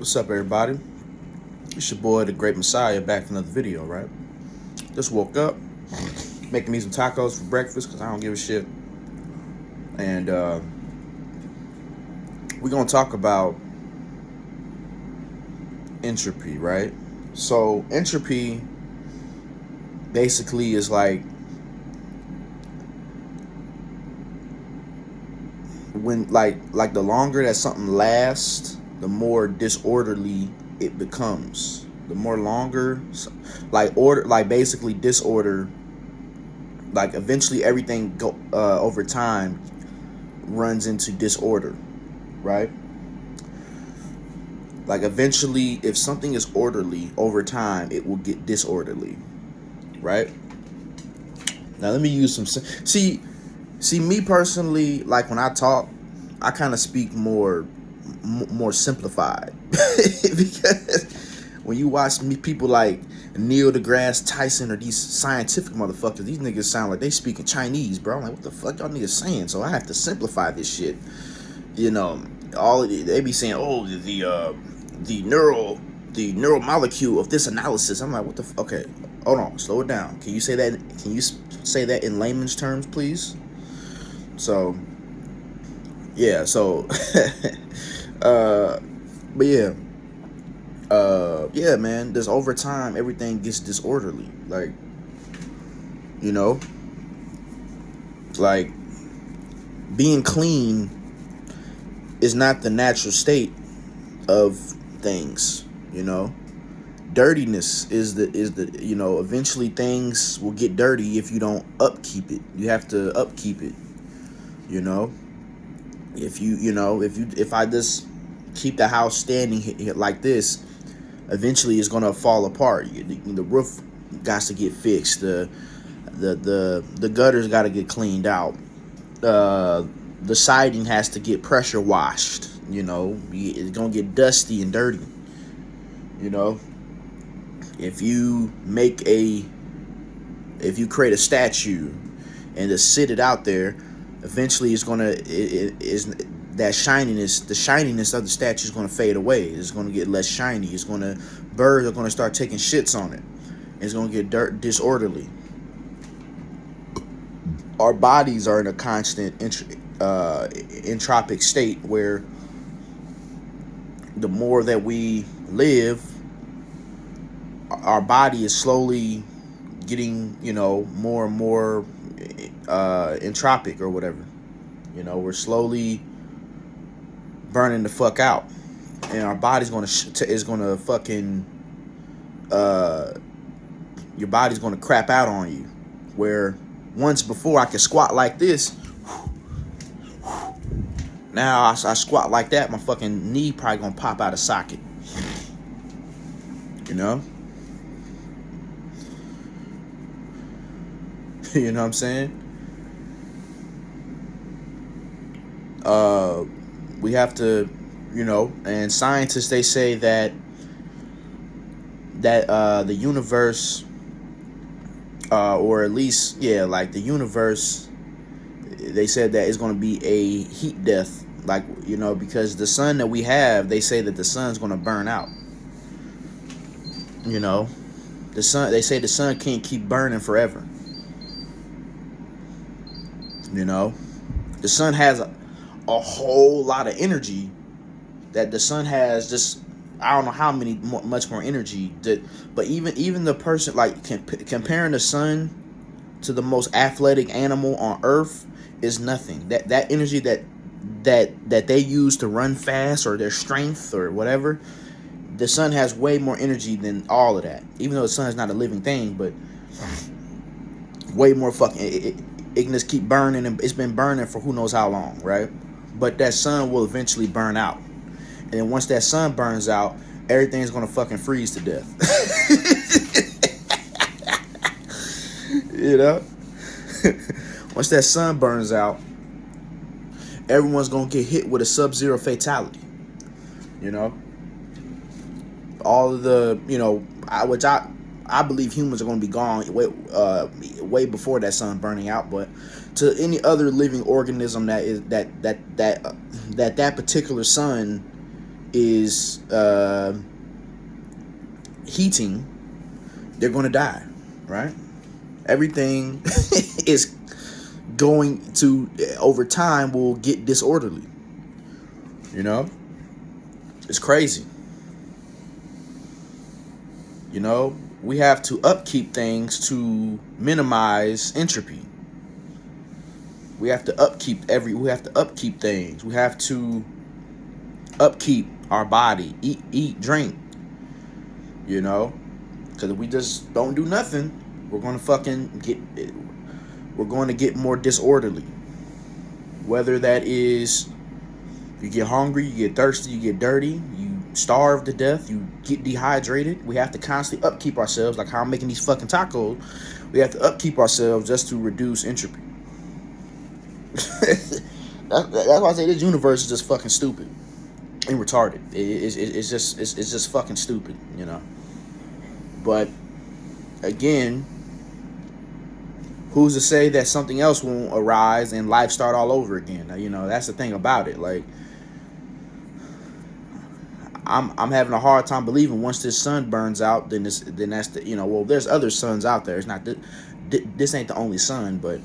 What's up, everybody? It's your boy, the Great Messiah, back for another video, right? Just woke up, making me some tacos for breakfast because I don't give a shit. And we're going to talk about entropy, right? So, entropy basically is like when, like the longer that something lasts, the more disorderly it becomes. The more longer, like basically disorder, like eventually everything over time runs into disorder, right? Like eventually, if something is orderly over time, it will get disorderly, right? Now let me use some see me personally, like when I talk, I kind of speak more simplified because when you watch people like Neil deGrasse Tyson or these scientific motherfuckers, these niggas sound like they speaking Chinese, bro. I'm like, what the fuck y'all niggas saying? So I have to simplify this shit. You know, they be saying, oh, the neural molecule of this analysis. I'm like, what the okay, hold on, slow it down. Can you say that in layman's terms, please? So yeah, so but yeah, man, just over time everything gets disorderly. Like, you know, like being clean is not the natural state of things, you know. Dirtiness is the eventually things will get dirty if you don't upkeep it. You have to upkeep it, you know. If I just keep the house standing like this, eventually it's gonna fall apart. The roof got to get fixed. The gutters got to get cleaned out. The siding has to get pressure washed. You know, it's gonna get dusty and dirty. You know, if you create a statue and just sit it out there, eventually it's gonna the shininess of the statue is gonna fade away. It's gonna get less shiny. Birds are gonna start taking shits on it. It's gonna get disorderly. Our bodies are in a constant entropic state where the more that we live, our body is slowly getting, more and more entropic or whatever. You know, we're slowly burning the fuck out, and our body's gonna fucking your body's gonna crap out on you. Where once before I could squat like this, now I squat like that, my fucking knee probably gonna pop out of socket. You know? You know what I'm saying? We have to, and scientists, they say that the universe, or at least, like the universe, they said that it's going to be a heat death, like, because the sun that we have, they say that the sun's going to burn out. They say the sun can't keep burning forever. The sun has a whole lot of energy, that the sun has just, I don't know how much more energy but even the person, like, comparing the sun to the most athletic animal on earth is nothing. That energy that they use to run fast, or their strength or whatever, the sun has way more energy than all of that. Even though the sun is not a living thing, but way more fucking, it can just keep burning, and it's been burning for who knows how long, right? But that sun will eventually burn out. And then once that sun burns out, everything's gonna fucking freeze to death. Once that sun burns out, everyone's gonna get hit with a sub-zero fatality. All of the, which I believe humans are gonna be gone way before that sun burning out. But to any other living organism that particular sun is heating, they're going to die, right? Everything is going to, over time, will get disorderly. You know? It's crazy. You know? We have to upkeep things to minimize entropy. We have to upkeep things. We have to upkeep our body, eat, drink. You know? Because if we just don't do nothing, we're going to get more disorderly. Whether that is you get hungry, you get thirsty, you get dirty, you starve to death, you get dehydrated. We have to constantly upkeep ourselves, like how I'm making these fucking tacos. We have to upkeep ourselves just to reduce entropy. That's why I say this universe is just fucking stupid and retarded. It's just fucking stupid, you know. But again, who's to say that something else won't arise and life start all over again? You know, that's the thing about it. Like, I'm having a hard time believing once this sun burns out, then that's the, you know, well, there's other suns out there. It's not this ain't the only sun, but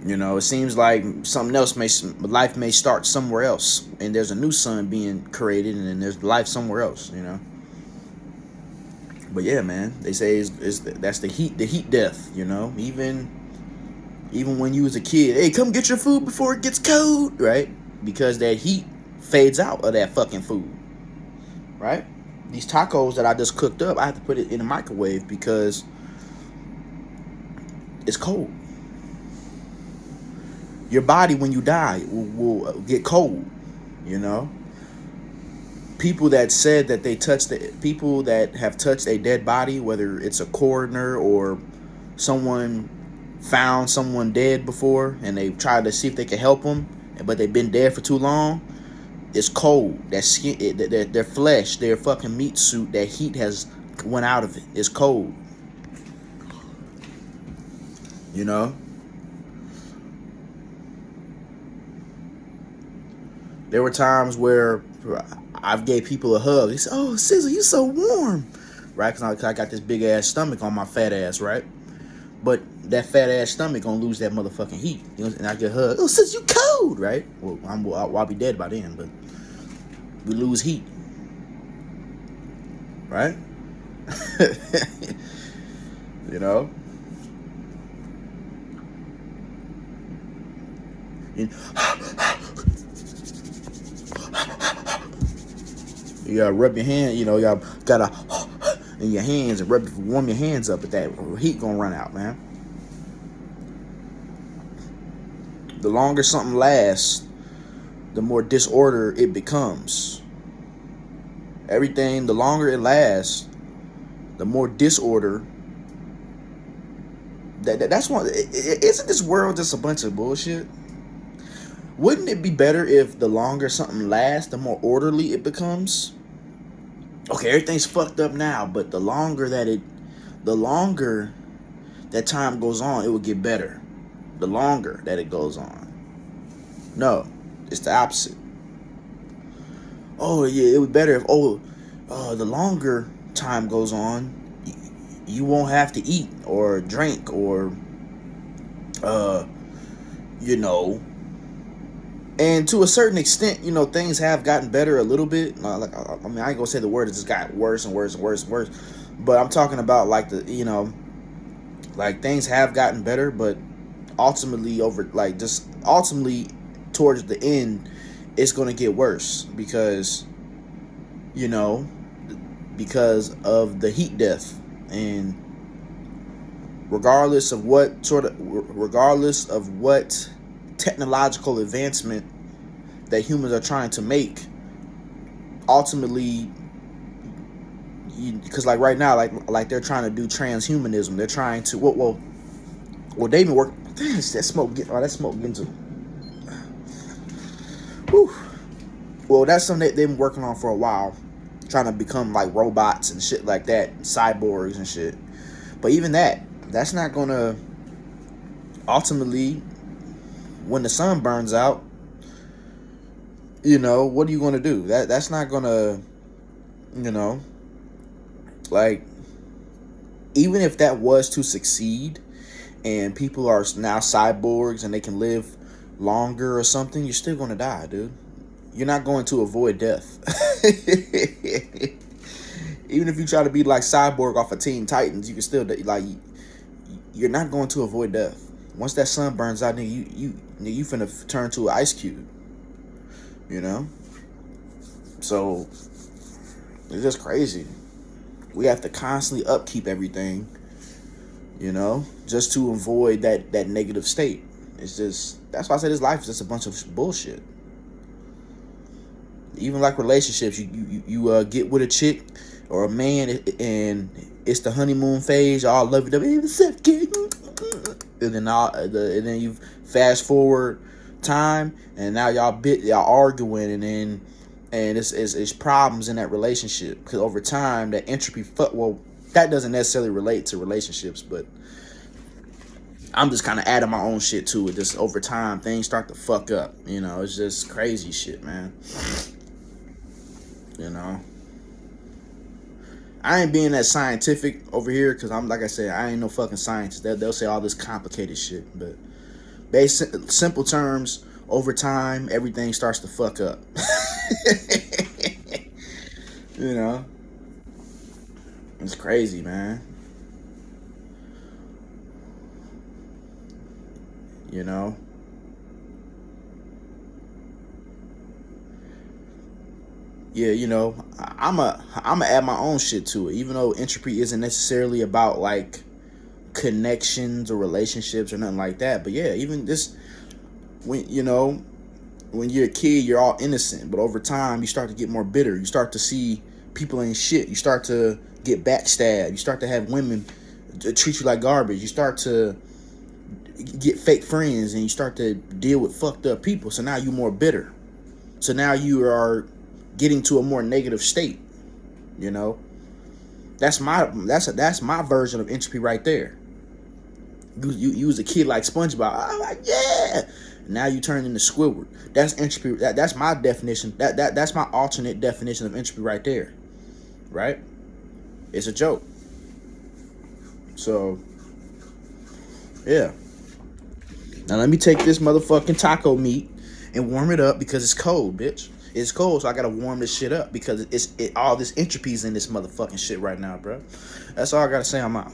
you know, it seems like something else life may start somewhere else, and there's a new sun being created, and then there's life somewhere else, you know. But yeah, man, they say that's the heat death, you know. Even when you was a kid, hey, come get your food before it gets cold, right? Because that heat fades out of that fucking food, right? These tacos that I just cooked up, I have to put it in the microwave because it's cold. Your body, when you die, will get cold, you know. People that said that people that have touched a dead body, whether it's a coroner or someone found someone dead before and they tried to see if they could help them, but they've been dead for too long, it's cold. That skin, their flesh, their fucking meat suit, that heat has went out of it. It's cold. You know? There were times where I've gave people a hug. They said, "Oh, Sizzle, you so warm," right? Because I got this big ass stomach on my fat ass, right? But that fat ass stomach gonna lose that motherfucking heat. You know, and I get a hug. "Oh, Sizzle, you cold," right? Well, I'll be dead by then, but we lose heat, right? You know. You gotta rub your hand, you know, you gotta in your hands and warm your hands up, but that heat gonna run out, man. The longer something lasts, the more disorder it becomes. Everything, the longer it lasts, the more disorder. That's one. Isn't this world just a bunch of bullshit? Wouldn't it be better if the longer something lasts, the more orderly it becomes? Okay, everything's fucked up now, but the longer that time goes on, it will get better. The longer that it goes on. No, it's the opposite. Oh yeah, it would be better if the longer time goes on, you won't have to eat or drink or you know. And to a certain extent, you know, things have gotten better a little bit. I ain't gonna say the word, it just got worse and worse and worse and worse. But I'm talking about like like things have gotten better, but ultimately towards the end, it's gonna get worse because, you know, because of the heat death. And regardless of what technological advancement that humans are trying to make, ultimately, because like right now, like they're trying to do transhumanism. They're trying to well they've been working. That smoke getting to. Whew. Well, that's something they've been working on for a while, trying to become like robots and shit like that, cyborgs and shit. But even that's not gonna ultimately, when the sun burns out, what are you gonna do? That's not gonna, you know, like, even if that was to succeed and people are now cyborgs and they can live longer or something, you're still gonna die, dude. You're not going to avoid death. Even if you try to be like Cyborg off of Teen Titans, you can still, like, you're not going to avoid death. Once that sun burns out, nigga, you finna turn to an ice cube. You know? So it's just crazy. We have to constantly upkeep everything, just to avoid that negative state. It's just, that's why I say this life is just a bunch of bullshit. Even like relationships, you get with a chick or a man, and it's the honeymoon phase. Y'all love it, and then you fast forward time, and now y'all arguing, and it's problems in that relationship, because over time that entropy that doesn't necessarily relate to relationships, but I'm just kind of adding my own shit to it. Just over time, things start to fuck up. It's just crazy shit, man. I ain't being that scientific over here, because I'm, like I said, I ain't no fucking scientist. They'll say all this complicated shit, but simple terms, over time, everything starts to fuck up. It's crazy, man. Yeah, I'm add my own shit to it, even though entropy isn't necessarily about like connections or relationships or nothing like that. But yeah, even this, when you're a kid, you're all innocent, but over time you start to get more bitter. You start to see people ain't shit. You start to get backstabbed. You start to have women treat you like garbage. You start to get fake friends, and you start to deal with fucked up people. So now you're more bitter. So now you are getting to a more negative state. That's my version of entropy right there. You was a kid like SpongeBob. I'm like, yeah. Now you turn into Squidward. That's entropy. That's my definition. That's my alternate definition of entropy right there. Right? It's a joke. So, yeah. Now let me take this motherfucking taco meat and warm it up, because it's cold, bitch. It's cold, so I gotta warm this shit up, because all this entropy's in this motherfucking shit right now, bro. That's all I gotta say. I'm out.